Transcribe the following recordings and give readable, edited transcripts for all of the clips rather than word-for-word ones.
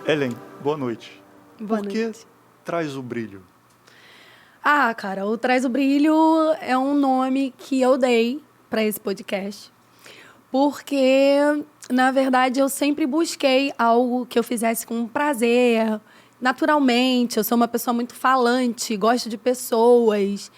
Ellen, boa noite. Boa Por que noite. traz o brilho? Ah, cara, o Traz o Brilho é um nome que eu dei para esse podcast. Porque, na verdade, eu sempre busquei algo que eu fizesse com prazer, naturalmente. Eu sou uma pessoa muito falante, gosto de pessoas.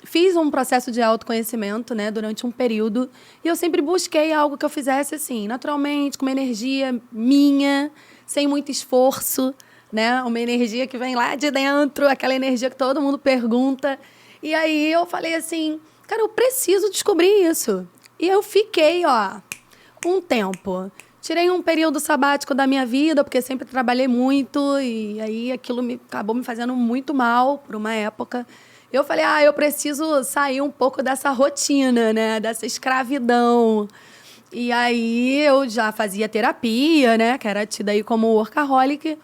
Fiz um processo de autoconhecimento, né, durante um período. E eu sempre busquei algo que eu fizesse assim, naturalmente, com uma energia minha, sem muito esforço, né? Uma energia que vem lá de dentro, aquela energia que todo mundo pergunta. E aí eu falei assim, cara, eu preciso descobrir isso. E eu fiquei, um tempo. Tirei um período sabático da minha vida, porque sempre trabalhei muito, e aí aquilo acabou me fazendo muito mal por uma época. Eu falei, eu preciso sair um pouco dessa rotina, né? Dessa escravidão. E aí eu já fazia terapia, né? Que era tida aí como workaholic.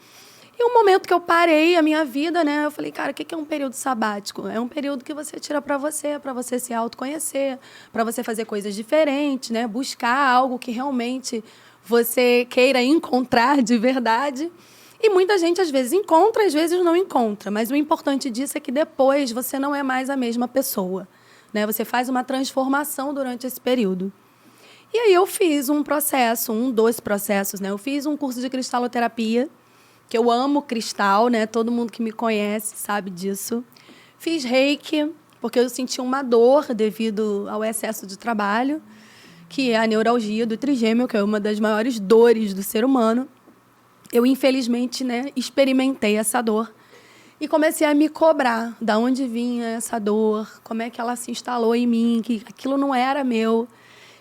E um momento que eu parei a minha vida, né? Eu falei, cara, o que é um período sabático? É um período que você tira para você se autoconhecer, para você fazer coisas diferentes, né? Buscar algo que realmente você queira encontrar de verdade. E muita gente, às vezes, encontra, às vezes não encontra. Mas o importante disso é que depois você não é mais a mesma pessoa, né? Você faz uma transformação durante esse período. E aí eu fiz dois processos, né? Eu fiz um curso de cristaloterapia, que eu amo cristal, né? Todo mundo que me conhece sabe disso. Fiz reiki, porque eu senti uma dor devido ao excesso de trabalho, que é a neuralgia do trigêmeo, que é uma das maiores dores do ser humano. Eu, infelizmente, né, experimentei essa dor e comecei a me cobrar da onde vinha essa dor, como é que ela se instalou em mim, que aquilo não era meu.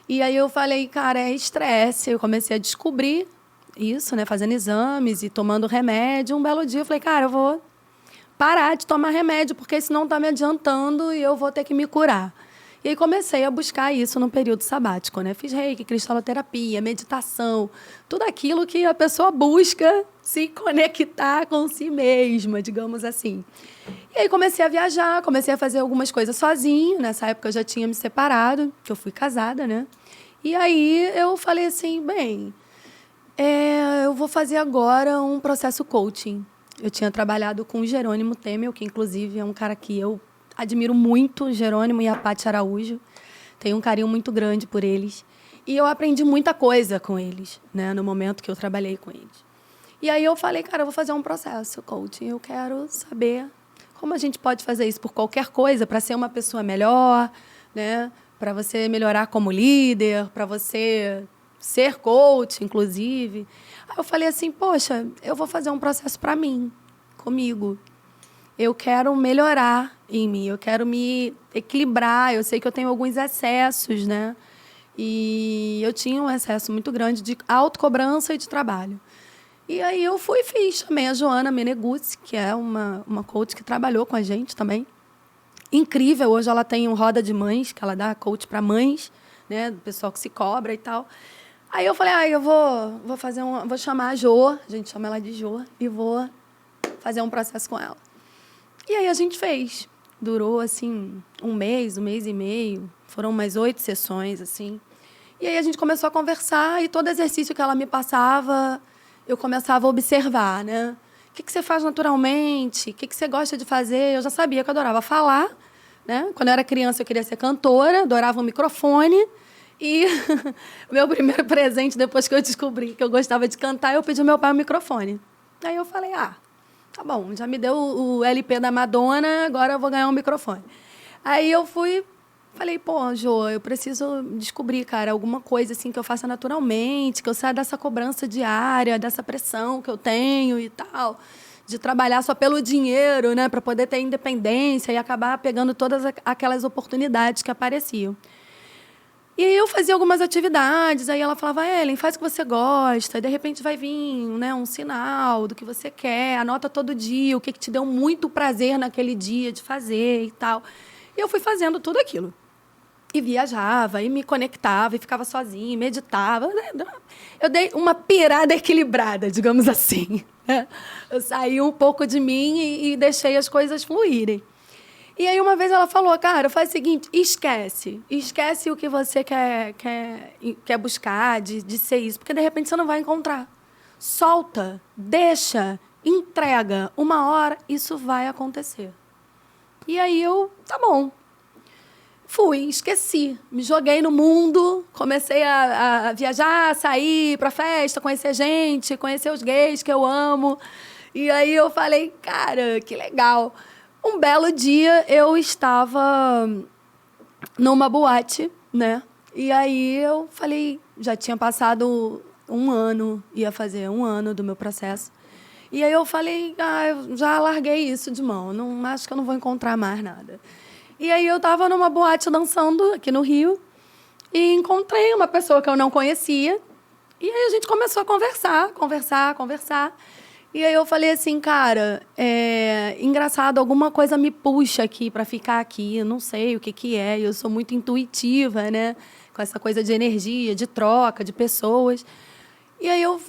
E aí eu falei, cara, é estresse. Eu comecei a descobrir isso, né? Fazendo exames e tomando remédio. Um belo dia eu falei, cara, eu vou parar de tomar remédio, porque isso não está me adiantando e eu vou ter que me curar. E aí comecei a buscar isso no período sabático, né? Fiz reiki, cristaloterapia, meditação, tudo aquilo que a pessoa busca se conectar com si mesma, digamos assim. E aí comecei a viajar, comecei a fazer algumas coisas sozinha. Nessa época eu já tinha me separado, que eu fui casada, né? E aí eu falei assim, bem, eu vou fazer agora um processo coaching. Eu tinha trabalhado com o Jerônimo Temel, que inclusive é um cara que eu admiro muito, Jerônimo e a Paty Araújo. Tenho um carinho muito grande por eles. E eu aprendi muita coisa com eles, né, no momento que eu trabalhei com eles. E aí eu falei, cara, eu vou fazer um processo coaching. Eu quero saber como a gente pode fazer isso por qualquer coisa para ser uma pessoa melhor, né? Para você melhorar como líder, para você ser coach, inclusive. Aí eu falei assim, poxa, eu vou fazer um processo para mim, comigo. Eu quero melhorar em mim, eu quero me equilibrar. Eu sei que eu tenho alguns excessos, né? E eu tinha um excesso muito grande de autocobrança e de trabalho. E aí eu fui e fiz. Chamei a Joana Meneguzzi, que é uma coach que trabalhou com a gente também. Incrível, hoje ela tem um Roda de Mães, que ela dá coach para mães, né? Do pessoal que se cobra e tal. Aí eu falei, eu vou chamar a Jo, a gente chama ela de Jo, e vou fazer um processo com ela. E aí a gente fez. Durou, assim, um mês e meio. Foram umas 8 sessões, assim. E aí a gente começou a conversar e todo exercício que ela me passava, eu começava a observar, né? O que você faz naturalmente? O que você gosta de fazer? Eu já sabia que eu adorava falar, né? Quando eu era criança, eu queria ser cantora, adorava o microfone. E o meu primeiro presente, depois que eu descobri que eu gostava de cantar, eu pedi ao meu pai um microfone. Aí eu falei, tá bom, já me deu o LP da Madonna, agora eu vou ganhar um microfone. Aí eu falei, pô, Jô, eu preciso descobrir, cara, alguma coisa assim que eu faça naturalmente, que eu saia dessa cobrança diária, dessa pressão que eu tenho e tal, de trabalhar só pelo dinheiro, né, para poder ter independência e acabar pegando todas aquelas oportunidades que apareciam. E aí eu fazia algumas atividades, aí ela falava, Ellen, faz o que você gosta, e de repente vai vir, né, um sinal do que você quer, anota todo dia o que te deu muito prazer naquele dia de fazer e tal. E eu fui fazendo tudo aquilo. E viajava, e me conectava, e ficava sozinha, e meditava. Eu dei uma pirada equilibrada, digamos assim. Eu saí um pouco de mim e deixei as coisas fluírem. E aí uma vez ela falou, cara, faz o seguinte, esquece o que você quer buscar de ser isso, porque de repente você não vai encontrar. solta, deixa, entrega. Uma hora isso vai acontecer. E aí tá bom. Fui, esqueci. Me joguei no mundo, comecei a viajar, sair pra festa, conhecer gente, conhecer os gays que eu amo. E aí eu falei, cara, que legal. Um belo dia eu estava numa boate, né? E aí eu falei, já tinha passado 1 ano, ia fazer 1 ano do meu processo. E aí eu falei, eu já larguei isso de mão, não, acho que eu não vou encontrar mais nada. E aí eu estava numa boate dançando aqui no Rio e encontrei uma pessoa que eu não conhecia. E aí a gente começou a conversar. E aí eu falei assim, cara, engraçado, alguma coisa me puxa aqui para ficar aqui, eu não sei o que é, eu sou muito intuitiva, né? Com essa coisa de energia, de troca, de pessoas. E aí eu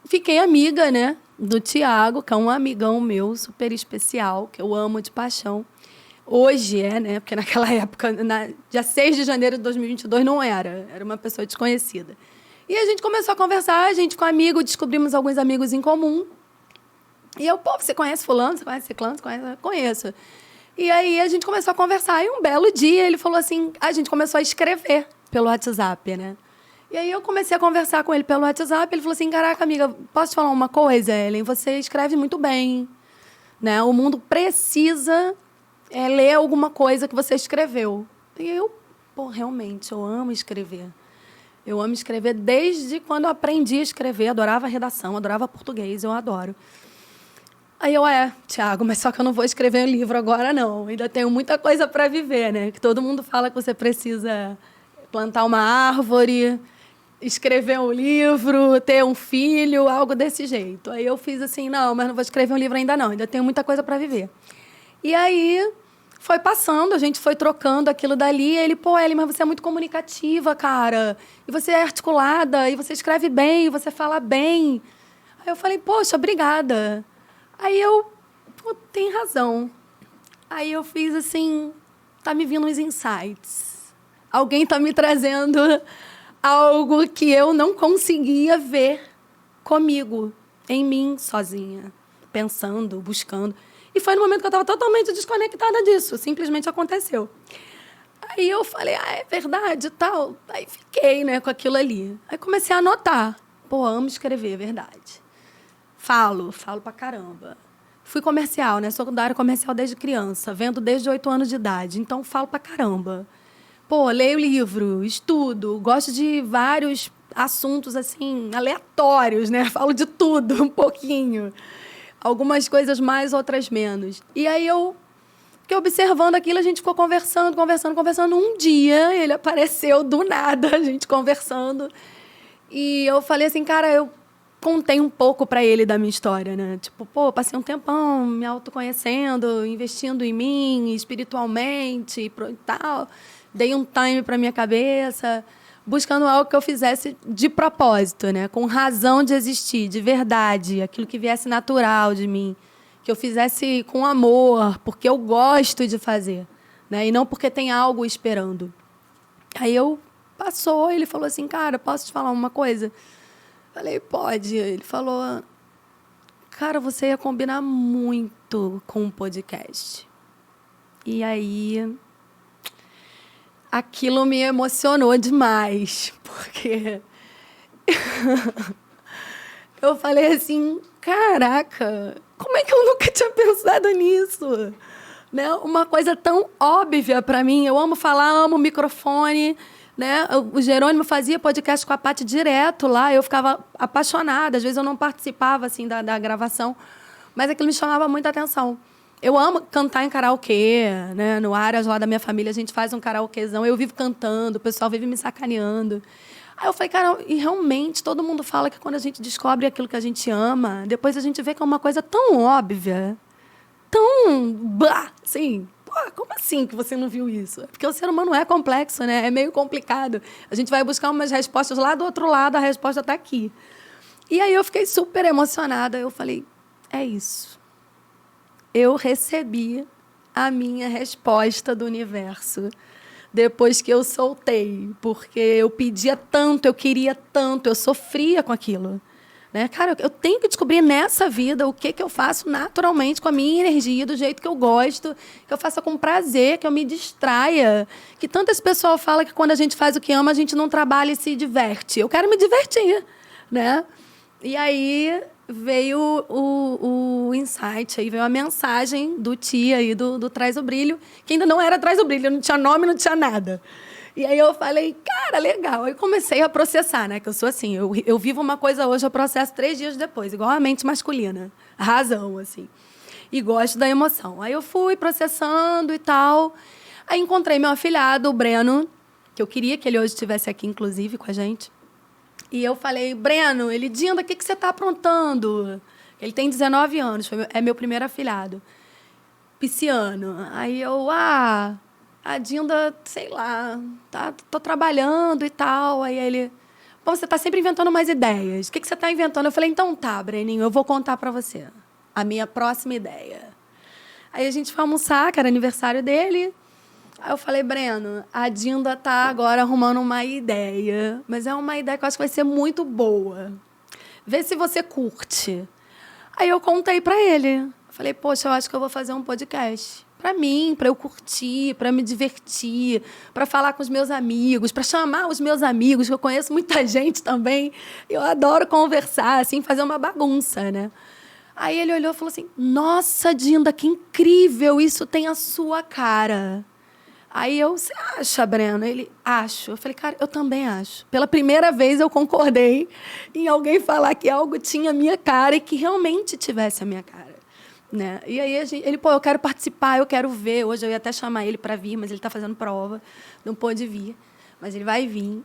fiquei amiga, né, do Thiago, que é um amigão meu, super especial, que eu amo de paixão. Hoje né? Porque naquela época, dia 6 de janeiro de 2022, não era. Era uma pessoa desconhecida. E a gente começou a conversar, a gente com amigo, descobrimos alguns amigos em comum. E eu, você conhece fulano? Você conhece ciclano? Você conhece? Conheço. E aí a gente começou a conversar. E um belo dia ele falou assim, a gente começou a escrever pelo WhatsApp, né? E aí eu comecei a conversar com ele pelo WhatsApp. Ele falou assim, caraca, amiga, posso te falar uma coisa, Ellen? Você escreve muito bem, né? O mundo precisa ler alguma coisa que você escreveu. E eu, realmente, eu amo escrever. Eu amo escrever desde quando eu aprendi a escrever. Adorava redação, adorava português, eu adoro. Aí eu, Thiago, mas só que eu não vou escrever um livro agora, não. Ainda tenho muita coisa para viver, né? Que todo mundo fala que você precisa plantar uma árvore, escrever um livro, ter um filho, algo desse jeito. Aí eu fiz assim, não, mas não vou escrever um livro ainda não. Ainda tenho muita coisa para viver. E aí foi passando, a gente foi trocando aquilo dali. E ele, Ellen, mas você é muito comunicativa, cara. E você é articulada, e você escreve bem, e você fala bem. Aí eu falei, poxa, obrigada. Aí eu, tem razão. Aí eu fiz assim, tá me vindo uns insights. Alguém tá me trazendo algo que eu não conseguia ver comigo, em mim, sozinha, pensando, buscando. E foi no momento que eu estava totalmente desconectada disso. Simplesmente aconteceu. Aí eu falei, é verdade e tal. Aí fiquei, né, com aquilo ali. Aí comecei a anotar. Amo escrever, é verdade. Falo pra caramba. Fui comercial, né? Sou da área comercial desde criança. Vendo desde 8 anos de idade. Então, falo pra caramba. Leio livro, estudo. Gosto de vários assuntos, assim, aleatórios, né? Falo de tudo, um pouquinho. Algumas coisas mais, outras menos. E aí eu fiquei observando aquilo, a gente ficou conversando. Um dia ele apareceu do nada, a gente conversando. E eu falei assim, cara, eu contei um pouco para ele da minha história, né? Tipo, passei um tempão me autoconhecendo, investindo em mim, espiritualmente e tal. Dei um time para minha cabeça, buscando algo que eu fizesse de propósito, né? Com razão de existir, de verdade, aquilo que viesse natural de mim, que eu fizesse com amor, porque eu gosto de fazer, né? E não porque tem algo esperando. Aí ele falou assim, cara, posso te falar uma coisa? Falei, pode. Ele falou, cara, você ia combinar muito com um podcast. E aí aquilo me emocionou demais, porque eu falei assim, caraca, como é que eu nunca tinha pensado nisso? Né? Uma coisa tão óbvia para mim. Eu amo falar, amo microfone, né? O Jerônimo fazia podcast com a Paty direto lá, eu ficava apaixonada. Às vezes eu não participava assim da gravação, mas aquilo me chamava muita atenção. Eu amo cantar em karaokê, né? No Áreas lá da minha família, a gente faz um karaokezão. Eu vivo cantando, o pessoal vive me sacaneando. Aí eu falei, cara, e realmente todo mundo fala que quando a gente descobre aquilo que a gente ama, depois a gente vê que é uma coisa tão óbvia, tão... assim, como assim que você não viu isso? Porque o ser humano é complexo, né? É meio complicado. A gente vai buscar umas respostas lá do outro lado, a resposta está aqui. E aí eu fiquei super emocionada. Eu falei, é isso. Eu recebi a minha resposta do universo depois que eu soltei, porque eu pedia tanto, eu queria tanto, eu sofria com aquilo. né? Cara, eu tenho que descobrir nessa vida o que eu faço naturalmente, com a minha energia, do jeito que eu gosto, que eu faça com prazer, que eu me distraia. Que tanto esse pessoal fala que quando a gente faz o que ama, a gente não trabalha e se diverte. Eu quero me divertir, né? E aí veio o insight, aí veio a mensagem do tia aí do Traz o Brilho, que ainda não era Traz o Brilho, não tinha nome, não tinha nada. E aí eu falei, cara, legal. Aí comecei a processar, né? Que eu sou assim, eu vivo uma coisa hoje, eu processo 3 dias depois, igual a mente masculina. A razão, assim. E gosto da emoção. Aí eu fui processando e tal. Aí encontrei meu afilhado, o Breno, que eu queria que ele hoje estivesse aqui, inclusive, com a gente. E eu falei, Breno, ele, Dinda, o que você está aprontando? Ele tem 19 anos, é meu primeiro afilhado. Pisciano. Aí eu, a Dinda, sei lá, tô trabalhando e tal. Aí ele, pô, você tá sempre inventando mais ideias. O que você tá inventando? Eu falei, então tá, Breninho, eu vou contar pra você a minha próxima ideia. Aí a gente foi almoçar, que era aniversário dele. Aí eu falei, Breno, a Dinda tá agora arrumando uma ideia, mas é uma ideia que eu acho que vai ser muito boa. Vê se você curte. Aí eu contei pra ele. Falei, poxa, eu acho que eu vou fazer um podcast. Para mim, para eu curtir, para me divertir, para falar com os meus amigos, para chamar os meus amigos, que eu conheço muita gente também. Eu adoro conversar, assim, fazer uma bagunça, né? Aí ele olhou e falou assim, nossa, Dinda, que incrível, isso tem a sua cara. Aí eu, você acha, Breno? Ele, acho. Eu falei, cara, eu também acho. Pela primeira vez eu concordei em alguém falar que algo tinha a minha cara e que realmente tivesse a minha cara. Né? E aí ele, pô, eu quero participar, eu quero ver. Hoje eu ia até chamar ele para vir, mas ele está fazendo prova, não pôde vir, mas ele vai vir.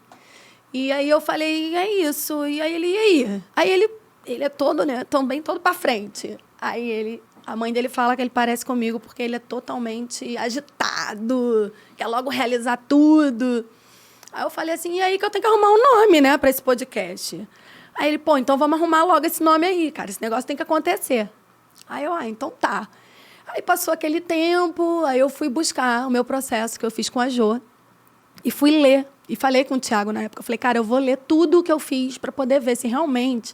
E aí eu falei, é isso. E aí ele, e aí? Aí ele é todo, né, também todo para frente. Aí a mãe dele fala que ele parece comigo porque ele é totalmente agitado, quer logo realizar tudo. Aí eu falei assim, e aí que eu tenho que arrumar um nome, né, para esse podcast. Aí ele, pô, então vamos arrumar logo esse nome aí, cara, esse negócio tem que acontecer. Aí eu, então tá. Aí passou aquele tempo, aí eu fui buscar o meu processo que eu fiz com a Jo e fui ler. E falei com o Thiago na época, eu falei, cara, eu vou ler tudo o que eu fiz para poder ver se realmente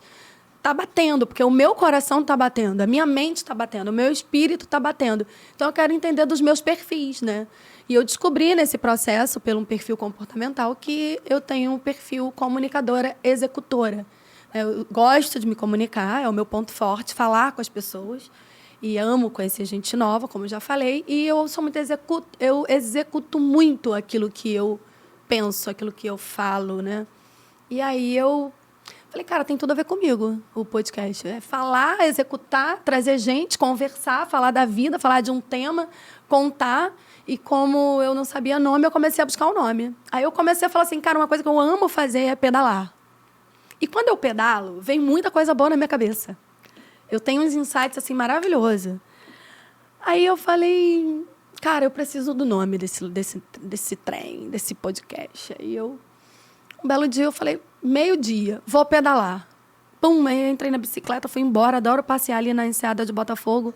tá batendo, porque o meu coração tá batendo, a minha mente tá batendo, o meu espírito tá batendo. Então eu quero entender dos meus perfis, né? E eu descobri nesse processo, pelo um perfil comportamental, que eu tenho um perfil comunicadora executora. Eu gosto de me comunicar, é o meu ponto forte, falar com as pessoas. E amo conhecer gente nova, como eu já falei. E eu sou muito eu executo muito aquilo que eu penso, aquilo que eu falo, né? E aí eu falei, cara, tem tudo a ver comigo, o podcast. É falar, executar, trazer gente, conversar, falar da vida, falar de um tema, contar. E como eu não sabia nome, eu comecei a buscar o nome. Aí eu comecei a falar assim, cara, uma coisa que eu amo fazer é pedalar. E quando eu pedalo, vem muita coisa boa na minha cabeça. Eu tenho uns insights assim maravilhosos. Aí eu falei, cara, eu preciso do nome desse trem, desse podcast. Aí um belo dia, eu falei, meio-dia, vou pedalar. Pum, aí eu entrei na bicicleta, fui embora, adoro passear ali na Enseada de Botafogo.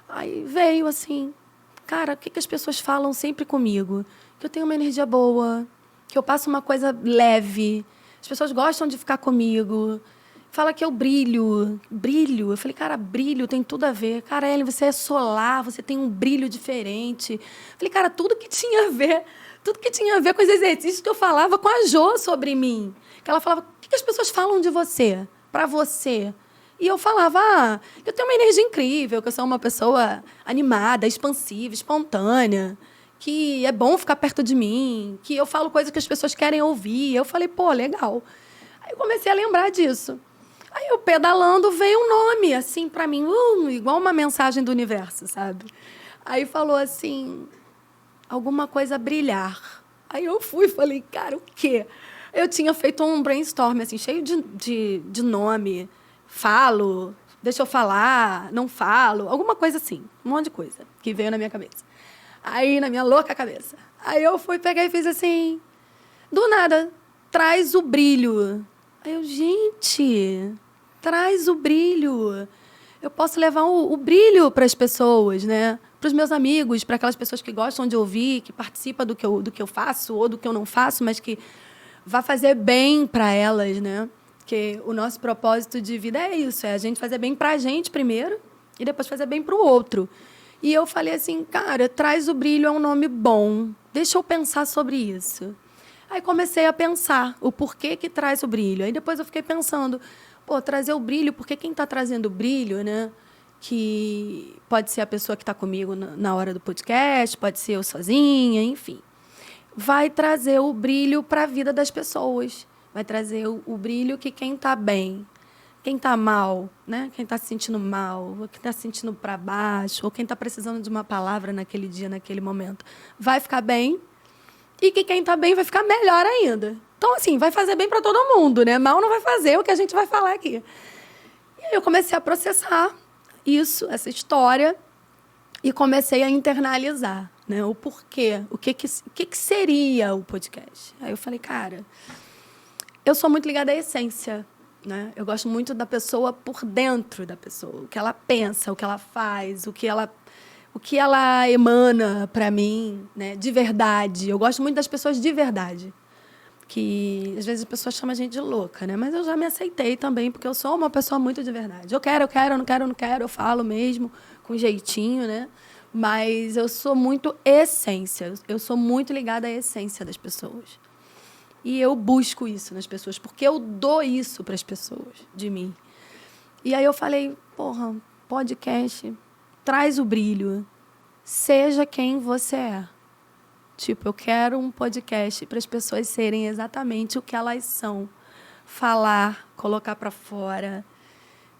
Aí veio assim, cara, o que as pessoas falam sempre comigo? Que eu tenho uma energia boa, que eu passo uma coisa leve. As pessoas gostam de ficar comigo. Fala que eu brilho. Brilho. Eu falei, cara, brilho tem tudo a ver. Cara, Ellen, você é solar, você tem um brilho diferente. Eu falei, cara, tudo que tinha a ver com os exercícios que eu falava com a Jo sobre mim. Que ela falava, o que as pessoas falam de você? Pra você? E eu falava, que eu tenho uma energia incrível, que eu sou uma pessoa animada, expansiva, espontânea, que é bom ficar perto de mim, que eu falo coisas que as pessoas querem ouvir. Eu falei, pô, legal. Aí eu comecei a lembrar disso. Aí eu pedalando, veio um nome, assim, pra mim, igual uma mensagem do universo, sabe? Aí falou assim, alguma coisa brilhar. Aí eu fui e falei, cara, o quê? Eu tinha feito um brainstorm, assim, cheio de nome. Falo, deixa eu falar, não falo, alguma coisa assim, um monte de coisa que veio na minha cabeça. Aí, na minha louca cabeça. Aí eu fui, peguei e fiz assim, do nada, traz o brilho. Aí eu, gente, traz o brilho. Eu posso levar o brilho para as pessoas, né? Para os meus amigos, para aquelas pessoas que gostam de ouvir, que participam do que eu faço ou do que eu não faço, mas que vai fazer bem para elas, né? Porque o nosso propósito de vida é isso, é a gente fazer bem pra gente primeiro e depois fazer bem pro outro. E eu falei assim, cara, Traz o Brilho é um nome bom, deixa eu pensar sobre isso. Aí comecei a pensar o porquê que traz o brilho. Aí depois eu fiquei pensando, trazer o brilho, porque quem está trazendo o brilho, né? Que pode ser a pessoa que está comigo na hora do podcast, pode ser eu sozinha, enfim. Vai trazer o brilho para a vida das pessoas. Vai trazer o brilho que quem está bem, quem está mal, né? Quem está se sentindo mal, ou quem está se sentindo para baixo, ou quem está precisando de uma palavra naquele dia, naquele momento, vai ficar bem. E que quem está bem vai ficar melhor ainda. Então, assim, vai fazer bem para todo mundo, né? Mal não vai fazer o que a gente vai falar aqui. E aí eu comecei a processar isso, essa história, e comecei a internalizar, né? O porquê, o que seria o podcast. Aí eu falei, cara, eu sou muito ligada à essência, né? Eu gosto muito da pessoa por dentro da pessoa, o que ela pensa, o que ela faz, o que ela emana para mim, né? De verdade. Eu gosto muito das pessoas de verdade. Que às vezes a pessoa chama a gente de louca, né? Mas eu já me aceitei também, porque eu sou uma pessoa muito de verdade. Eu quero, eu não quero, eu falo mesmo, com jeitinho, né? Mas eu sou muito essência. Eu sou muito ligada à essência das pessoas. E eu busco isso nas pessoas, porque eu dou isso para as pessoas, de mim. E aí eu falei, podcast, traz o brilho. Seja quem você é. Tipo, eu quero um podcast para as pessoas serem exatamente o que elas são. Falar, colocar para fora,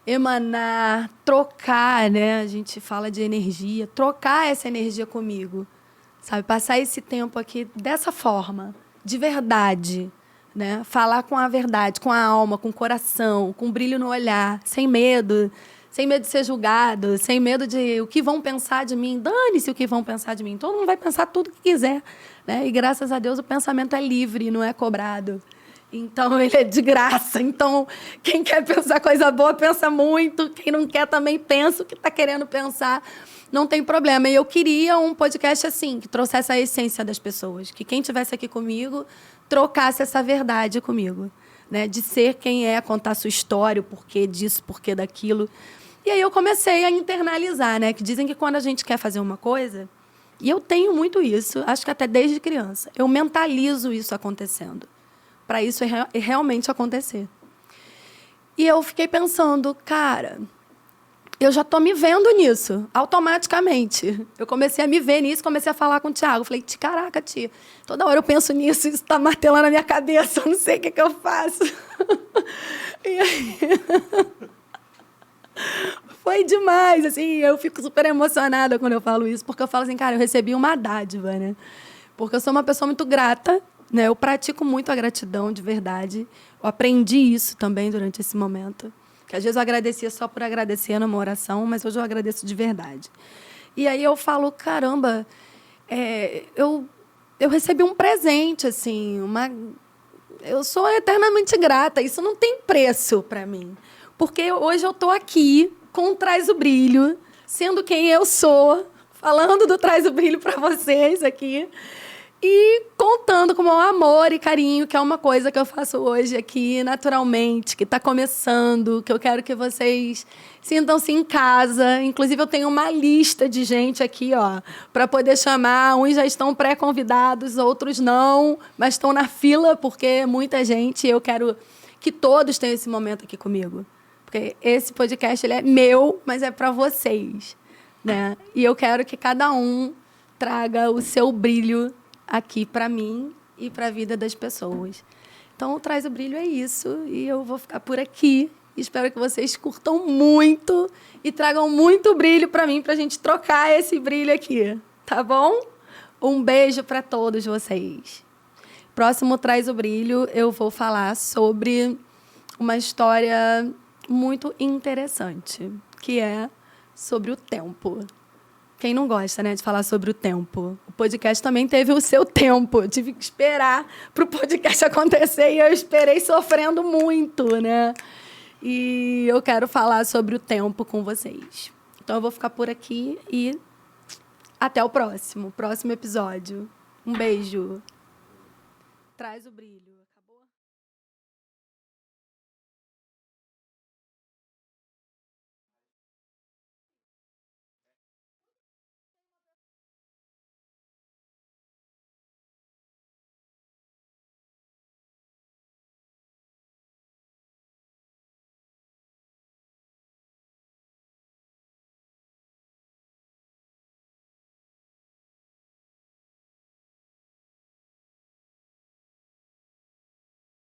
emanar, trocar, né? A gente fala de energia, trocar essa energia comigo. Sabe? Passar esse tempo aqui dessa forma, de verdade, né? Falar com a verdade, com a alma, com o coração, com brilho no olhar, sem medo de ser julgado, sem medo de o que vão pensar de mim. Dane-se o que vão pensar de mim. Todo mundo vai pensar tudo o que quiser, né? E, graças a Deus, o pensamento é livre, não é cobrado. Então, ele é de graça. Então, quem quer pensar coisa boa, pensa muito. Quem não quer, também pensa o que está querendo pensar. Não tem problema. E eu queria um podcast assim, que trouxesse a essência das pessoas. Que quem estivesse aqui comigo trocasse essa verdade comigo, né? De ser quem é, contar sua história, o porquê disso, o porquê daquilo. E aí eu comecei a internalizar, né? Que dizem que quando a gente quer fazer uma coisa, e eu tenho muito isso, acho que até desde criança, eu mentalizo isso acontecendo, para isso realmente acontecer. E eu fiquei pensando, cara, eu já estou me vendo nisso, automaticamente. Eu comecei a me ver nisso, comecei a falar com o Thiago. Falei, caraca, tia, toda hora eu penso nisso, isso está martelando na minha cabeça, eu não sei o que eu faço. E aí... Foi demais, assim, eu fico super emocionada quando eu falo isso, porque eu falo assim, cara, eu recebi uma dádiva, né? Porque eu sou uma pessoa muito grata, né? Eu pratico muito a gratidão, de verdade. Eu aprendi isso também durante esse momento. Que às vezes eu agradecia só por agradecer numa oração, mas hoje eu agradeço de verdade. E aí eu falo, caramba, eu recebi um presente, assim, eu sou eternamente grata, isso não tem preço para mim. Porque hoje eu estou aqui com o Traz o Brilho, sendo quem eu sou, falando do Traz o Brilho para vocês aqui e contando com o meu amor e carinho, que é uma coisa que eu faço hoje aqui naturalmente, que está começando, que eu quero que vocês sintam-se em casa. Inclusive, eu tenho uma lista de gente aqui, ó, para poder chamar. Uns já estão pré-convidados, outros não, mas estão na fila, porque é muita gente. Eu quero que todos tenham esse momento aqui comigo. Porque esse podcast ele é meu, mas é para vocês, né? E eu quero que cada um traga o seu brilho aqui para mim e para a vida das pessoas. Então, o Traz o Brilho é isso. E eu vou ficar por aqui. Espero que vocês curtam muito e tragam muito brilho para mim, para a gente trocar esse brilho aqui. Tá bom? Um beijo para todos vocês. Próximo Traz o Brilho, eu vou falar sobre uma história muito interessante, que é sobre o tempo. Quem não gosta, né, de falar sobre o tempo? O podcast também teve o seu tempo. Eu tive que esperar para o podcast acontecer e eu esperei sofrendo muito, né? E eu quero falar sobre o tempo com vocês. Então, eu vou ficar por aqui e até o próximo episódio. Um beijo. Traz o brilho.